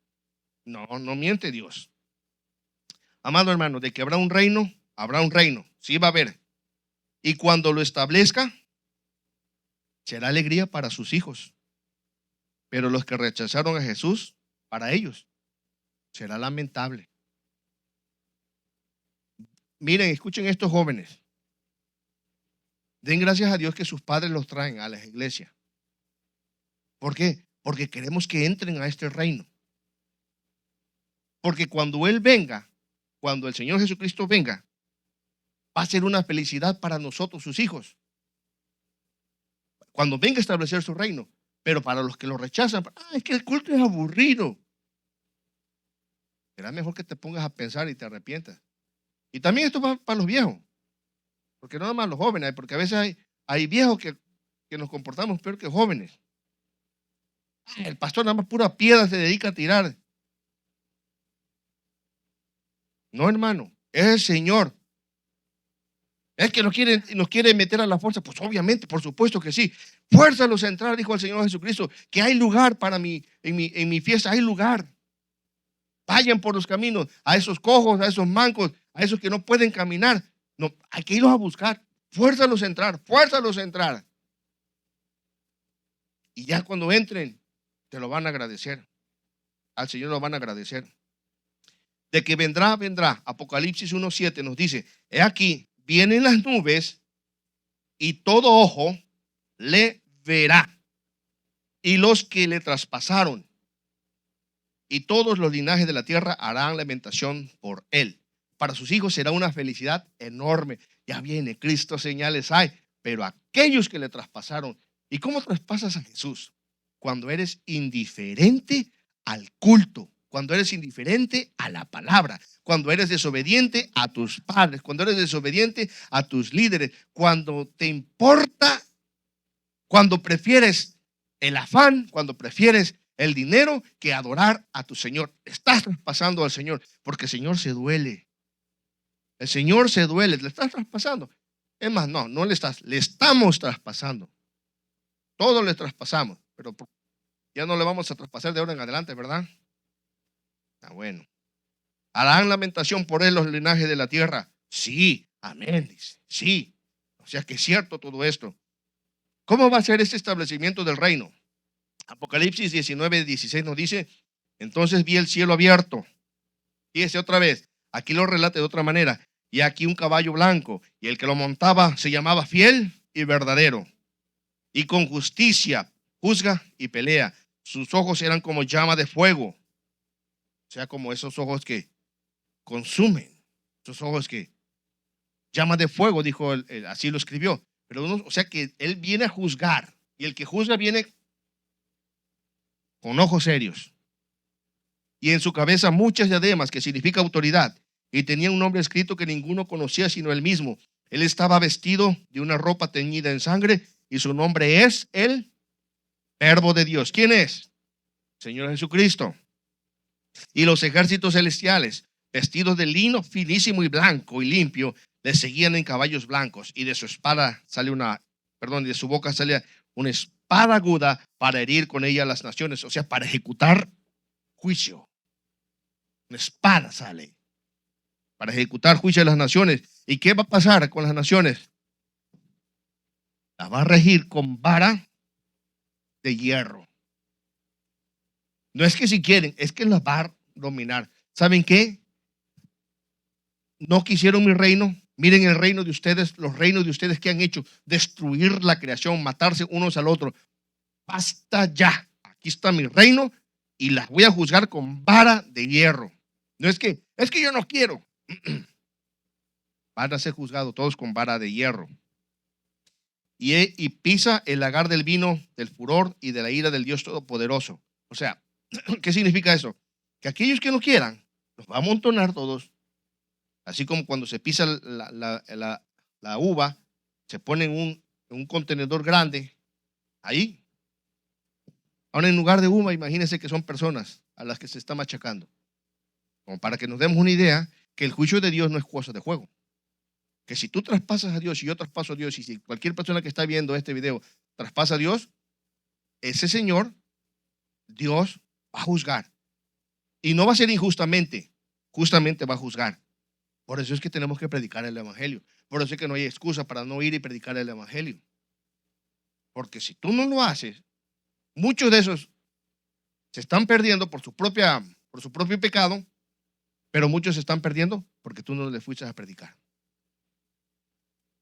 no, no miente Dios. Amado hermano, de que habrá un reino, sí va a haber. Y cuando lo establezca, será alegría para sus hijos. Pero los que rechazaron a Jesús, para ellos, será lamentable. Miren, escuchen estos jóvenes. Den gracias a Dios que sus padres los traen a las iglesias. ¿Por qué? Porque queremos que entren a este reino. Porque cuando Él venga, cuando el Señor Jesucristo venga, va a ser una felicidad para nosotros, sus hijos. Cuando venga a establecer su reino. Pero para los que lo rechazan, es que el culto es aburrido. Será mejor que te pongas a pensar y te arrepientas. Y también esto va para los viejos. Porque no nada más los jóvenes, porque a veces hay viejos que nos comportamos peor que jóvenes. El pastor nada más pura piedra se dedica a tirar. No, hermano, es el Señor. Es que nos quiere meter a la fuerza. Pues obviamente, por supuesto que sí. Fuérzalos a entrar, dijo el Señor Jesucristo, que hay lugar para mí, en mi fiesta hay lugar. Vayan por los caminos, a esos cojos, a esos mancos, a esos que no pueden caminar. No, hay que irlos a buscar. Fuérzalos a entrar, fuérzalos a entrar. Y ya cuando entren, te lo van a agradecer. Al Señor lo van a agradecer. De que vendrá, vendrá. Apocalipsis 1:7 nos dice, he aquí, vienen las nubes y todo ojo le verá. Y los que le traspasaron y todos los linajes de la tierra harán lamentación por él. Para sus hijos será una felicidad enorme. Ya viene Cristo, señales hay. Pero aquellos que le traspasaron, ¿y cómo traspasas a Jesús? Cuando eres indiferente al culto, cuando eres indiferente a la palabra, cuando eres desobediente a tus padres, cuando eres desobediente a tus líderes, cuando te importa, cuando prefieres el afán, cuando prefieres el dinero que adorar a tu Señor. Estás traspasando al Señor, porque el Señor se duele. El Señor se duele, le estás traspasando. Es más, no le estamos traspasando. Todos le traspasamos, pero ya no le vamos a traspasar de ahora en adelante, ¿verdad? Bueno. ¿Harán lamentación por él los linajes de la tierra? Sí, amén, dice. Sí. O sea que es cierto todo esto. ¿Cómo va a ser este establecimiento del reino? Apocalipsis 19:16 nos dice, entonces vi el cielo abierto. Fíjese otra vez, aquí lo relata de otra manera. Y aquí un caballo blanco, y el que lo montaba se llamaba Fiel y Verdadero. Y con justicia juzga y pelea. Sus ojos eran como llama de fuego. O sea, como esos ojos que consumen. Esos ojos que llama de fuego, dijo así lo escribió. Pero o sea que él viene a juzgar. Y el que juzga viene con ojos serios. Y en su cabeza muchas diademas, que significa autoridad. Y tenía un nombre escrito que ninguno conocía sino él mismo. Él estaba vestido de una ropa teñida en sangre. Y su nombre es el Verbo de Dios. ¿Quién es? Señor Jesucristo. Y los ejércitos celestiales, vestidos de lino finísimo y blanco y limpio, le seguían en caballos blancos. Y de su espada sale de su boca sale una espada aguda para herir con ella a las naciones. O sea, para ejecutar juicio. Una espada sale para ejecutar juicio a las naciones. ¿Y qué va a pasar con las naciones? La va a regir con vara de hierro. No es que si quieren, es que las va a dominar. ¿Saben qué? No quisieron mi reino. Miren el reino de ustedes, los reinos de ustedes que han hecho, destruir la creación, matarse unos al otro. Basta ya. Aquí está mi reino y las voy a juzgar con vara de hierro. No es que yo no quiero. Van a ser juzgados todos con vara de hierro. Y pisa el lagar del vino, del furor y de la ira del Dios Todopoderoso. O sea, ¿qué significa eso? Que aquellos que no quieran, los va a amontonar todos. Así como cuando se pisa la uva, se pone en un contenedor grande, ahí. Ahora en lugar de uva, imagínense que son personas a las que se está machacando. Como para que nos demos una idea que el juicio de Dios no es cosa de juego. Que si tú traspasas a Dios y yo traspaso a Dios, y si cualquier persona que está viendo este video traspasa a Dios, ese Señor, Dios va a juzgar. Y no va a ser injustamente, justamente va a juzgar. Por eso es que tenemos que predicar el evangelio. Por eso es que no hay excusa para no ir y predicar el evangelio. Porque si tú no lo haces, muchos de esos se están perdiendo por su propio pecado, pero muchos se están perdiendo porque tú no les fuiste a predicar.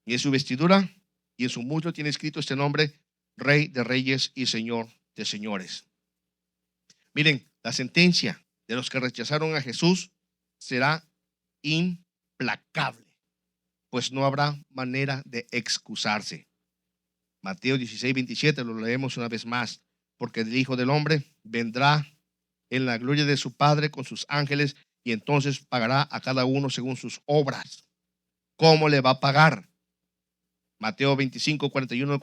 Y en su vestidura y en su muslo tiene escrito este nombre: Rey de Reyes y Señor de Señores. Miren, la sentencia de los que rechazaron a Jesús será implacable, pues no habrá manera de excusarse. Mateo 16:27 lo leemos una vez más: porque el Hijo del Hombre vendrá en la gloria de su Padre con sus ángeles, y entonces pagará a cada uno según sus obras. ¿Cómo le va a pagar? Mateo 25:41 al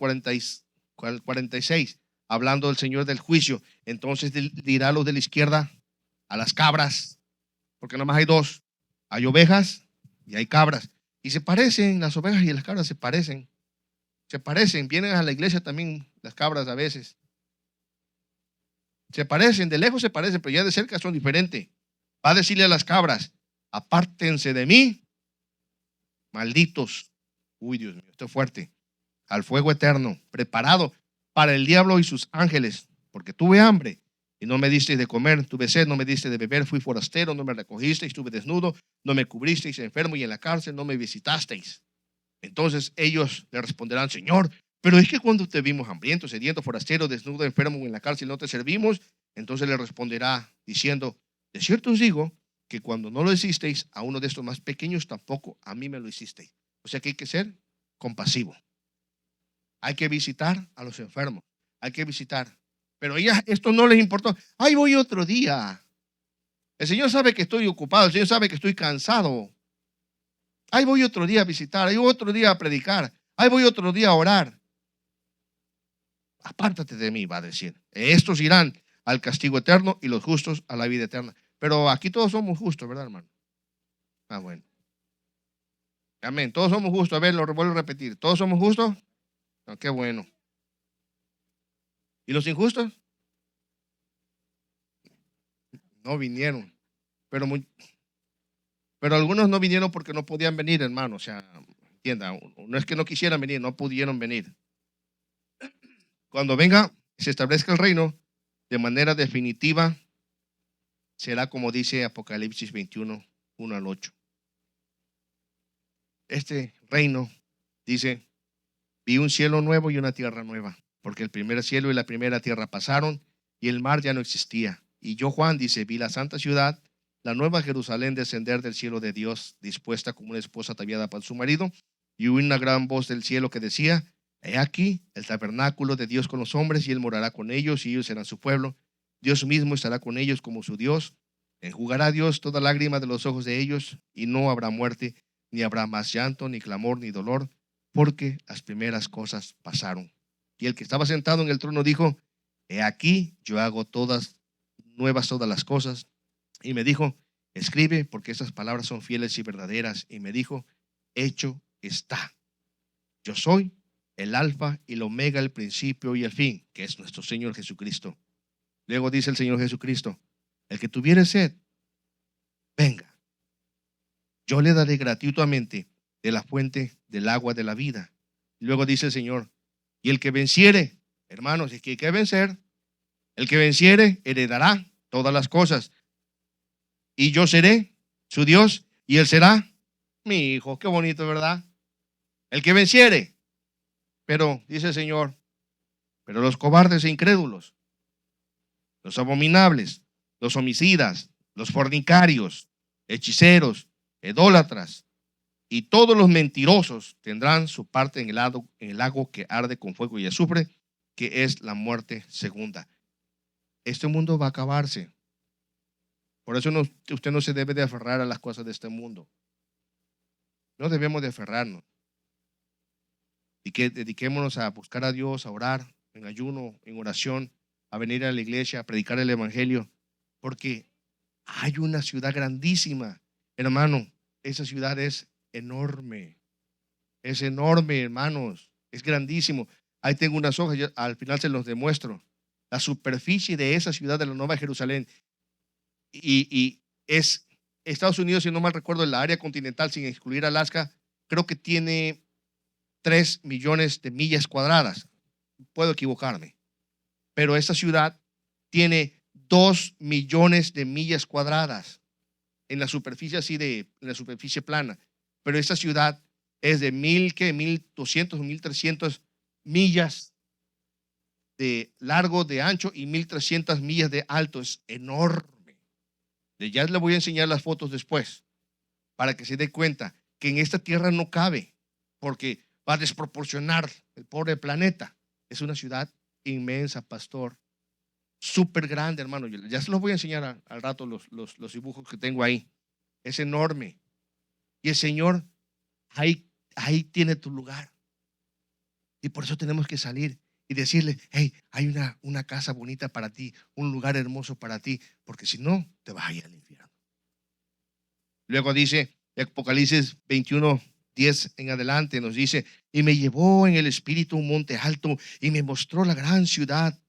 46, hablando del Señor del juicio. Entonces dirá a los de la izquierda, a las cabras, porque nomás hay dos: hay ovejas y hay cabras, y se parecen, las ovejas y las cabras se parecen, vienen a la iglesia también las cabras a veces, se parecen, de lejos se parecen, pero ya de cerca son diferentes. Va a decirle a las cabras: apártense de mí, malditos. Uy, Dios mío, esto es fuerte. Al fuego eterno, preparado para el diablo y sus ángeles, porque tuve hambre y no me disteis de comer, tuve sed, no me disteis de beber, fui forastero, no me recogisteis, estuve desnudo, no me cubristeis, enfermo y en la cárcel, no me visitasteis. Entonces ellos le responderán: Señor, pero es que cuando te vimos hambriento, sediento, forastero, desnudo, enfermo en la cárcel, no te servimos. Entonces le responderá diciendo: de cierto os digo que cuando no lo hicisteis a uno de estos más pequeños, tampoco a mí me lo hicisteis. O sea que hay que ser compasivo. Hay que visitar a los enfermos. Hay que visitar. Pero ella, esto no les importó. Ay, voy otro día. El Señor sabe que estoy ocupado. El Señor sabe que estoy cansado. Ahí voy otro día a visitar. Ahí voy otro día a predicar. Ahí voy otro día a orar. Apártate de mí, va a decir. Estos irán al castigo eterno y los justos a la vida eterna. Pero aquí todos somos justos, ¿verdad, hermano? Ah, bueno. Amén. Todos somos justos. A ver, lo vuelvo a repetir. ¿Todos somos justos? No, qué bueno. ¿Y los injustos? No vinieron. Pero algunos no vinieron porque no podían venir, hermano. O sea, entienda, no es que no quisieran venir, no pudieron venir. Cuando venga, se establezca el reino de manera definitiva, será como dice Apocalipsis 21, 1 al 8. Este reino dice: vi un cielo nuevo y una tierra nueva, porque el primer cielo y la primera tierra pasaron y el mar ya no existía. Y yo, Juan, dice, vi la santa ciudad, la nueva Jerusalén, descender del cielo de Dios, dispuesta como una esposa ataviada para su marido. Y oí una gran voz del cielo que decía: he aquí el tabernáculo de Dios con los hombres, y él morará con ellos, y ellos serán su pueblo. Dios mismo estará con ellos como su Dios. Enjugará Dios toda lágrima de los ojos de ellos, y no habrá muerte, ni habrá más llanto, ni clamor, ni dolor, porque las primeras cosas pasaron. Y el que estaba sentado en el trono dijo: he aquí, yo hago nuevas todas las cosas. Y me dijo: escribe, porque estas palabras son fieles y verdaderas. Y me dijo: hecho está. Yo soy el alfa y el omega, el principio y el fin, que es nuestro Señor Jesucristo. Luego dice el Señor Jesucristo: el que tuviere sed, venga, yo le daré gratuitamente de la fuente del agua de la vida. Luego dice el Señor: y el que venciere, hermanos, es que hay que vencer. El que venciere heredará todas las cosas, y yo seré su Dios y él será mi hijo. Qué bonito, ¿verdad? El que venciere. Pero dice el Señor: pero los cobardes e incrédulos, los abominables, los homicidas, los fornicarios, hechiceros, idólatras y todos los mentirosos tendrán su parte en el lago que arde con fuego y azufre, que es la muerte segunda. Este mundo va a acabarse. Por eso usted no se debe de aferrar a las cosas de este mundo. No debemos de aferrarnos. Y que dediquémonos a buscar a Dios, a orar en ayuno, en oración, a venir a la iglesia, a predicar el evangelio, porque hay una ciudad grandísima, hermano. Esa ciudad es enorme, hermanos, es grandísimo. Ahí tengo unas hojas, al final se los demuestro. La superficie de esa ciudad de la Nueva Jerusalén y es Estados Unidos, si no mal recuerdo, en la área continental, sin excluir Alaska, creo que tiene 3 millones de millas cuadradas. Puedo equivocarme, pero esta ciudad tiene 2 millones de millas cuadradas en la superficie en la superficie plana. Pero esta ciudad es de 1,200 o 1,300 millas de largo, de ancho y 1,300 millas de alto. Es enorme. Ya les voy a enseñar las fotos después para que se dé cuenta que en esta tierra no cabe, porque va a desproporcionar el pobre planeta. Es una ciudad inmensa, pastor, súper grande, hermano. Ya se los voy a enseñar al rato los dibujos que tengo ahí. Es enorme. Y el Señor ahí tiene tu lugar. Y por eso tenemos que salir y decirle: hey, hay una casa bonita para ti, un lugar hermoso para ti, porque si no, te vas a ir al infierno. Luego dice Apocalipsis 21:10 en adelante, nos dice: y me llevó en el espíritu a un monte alto y me mostró la gran ciudad,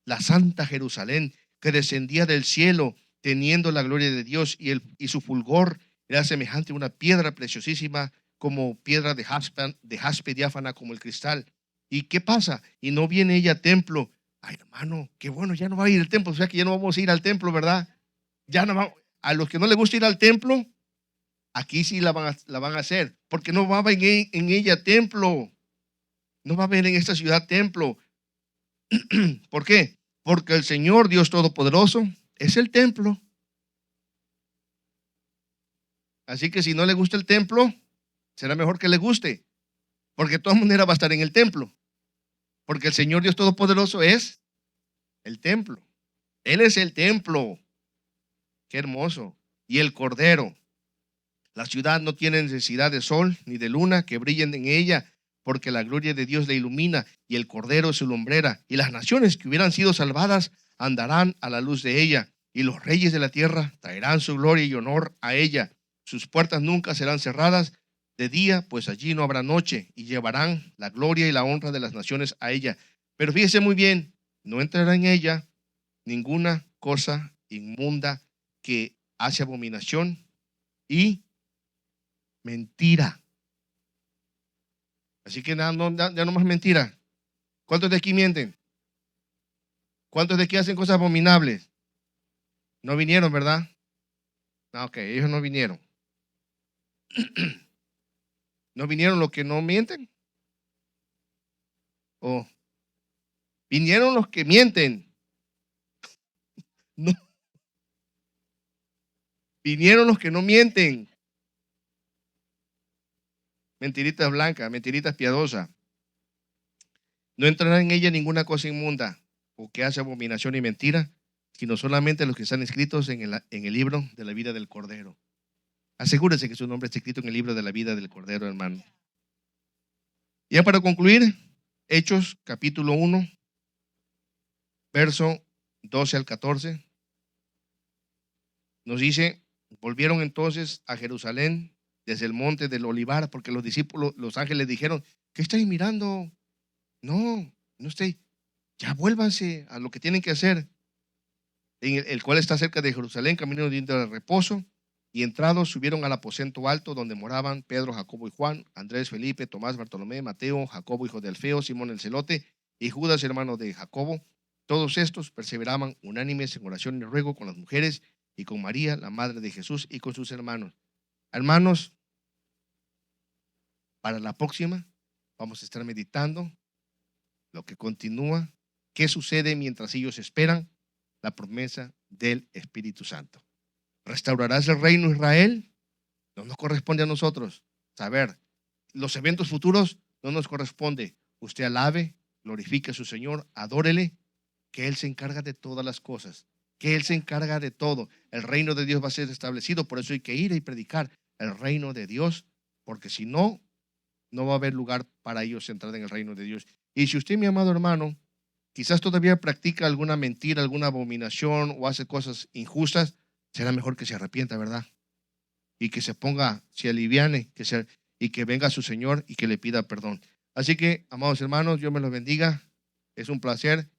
la santa Jerusalén, que descendía del cielo, teniendo la gloria de Dios, y su fulgor era semejante a una piedra preciosísima, como piedra de jaspe diáfana como el cristal. ¿Y qué pasa? Y no viene ella a templo. Ay, hermano, qué bueno, ya no va a ir al templo. O sea que ya no vamos a ir al templo, ¿verdad? Ya no vamos. A los que no les gusta ir al templo, aquí sí la van a hacer, porque no va a haber en ella templo. No va a haber en esta ciudad templo. ¿Por qué? Porque el Señor Dios Todopoderoso es el templo. Así que si no le gusta el templo, será mejor que le guste, porque de todas maneras va a estar en el templo, porque el Señor Dios Todopoderoso es el templo. Él es el templo. Qué hermoso. Y el Cordero. La ciudad no tiene necesidad de sol ni de luna que brillen en ella, porque la gloria de Dios la ilumina, y el Cordero es su lumbrera. Y las naciones que hubieran sido salvadas andarán a la luz de ella, y los reyes de la tierra traerán su gloria y honor a ella. Sus puertas nunca serán cerradas de día, pues allí no habrá noche, y llevarán la gloria y la honra de las naciones a ella. Pero fíjese muy bien, no entrará en ella ninguna cosa inmunda que hace abominación y mentira. Así que ya no más mentira. ¿Cuántos de aquí mienten? ¿Cuántos de aquí hacen cosas abominables? No vinieron, ¿verdad? Ok, ellos no vinieron. ¿No vinieron los que no mienten? ¿O vinieron los que mienten? No, vinieron los que no mienten. Mentiritas blancas, mentiritas piadosas. No entrará en ella ninguna cosa inmunda o que hace abominación y mentira, sino solamente los que están escritos en el libro de la vida del Cordero. Asegúrese que su nombre está escrito en el libro de la vida del Cordero, hermano. Ya para concluir, Hechos capítulo 1, verso 12 al 14, nos dice: volvieron entonces a Jerusalén desde el monte del Olivar, porque los discípulos, los ángeles dijeron: ¿qué estáis mirando? No estéis, ya vuélvanse a lo que tienen que hacer, en el cual está cerca de Jerusalén, camino de reposo. Y entrados subieron al aposento alto donde moraban Pedro, Jacobo y Juan, Andrés, Felipe, Tomás, Bartolomé, Mateo, Jacobo hijo de Alfeo, Simón el celote y Judas hermano de Jacobo. Todos estos perseveraban unánimes en oración y ruego con las mujeres y con María, la madre de Jesús, y con sus hermanos. Hermanos, para la próxima vamos a estar meditando lo que continúa, qué sucede mientras ellos esperan la promesa del Espíritu Santo. ¿Restaurarás el reino de Israel? No nos corresponde a nosotros saber. Los eventos futuros no nos corresponde. Usted alabe, glorifique a su Señor, adórele, que Él se encarga de todas las cosas, que Él se encarga de todo. El reino de Dios va a ser establecido, por eso hay que ir y predicar el reino de Dios, porque si no, no va a haber lugar para ellos entrar en el reino de Dios. Y si usted, mi amado hermano, quizás todavía practica alguna mentira, alguna abominación o hace cosas injustas, será mejor que se arrepienta, ¿verdad? Y que se ponga, se aliviane, y que venga a su Señor y que le pida perdón. Así que, amados hermanos, Dios me los bendiga. Es un placer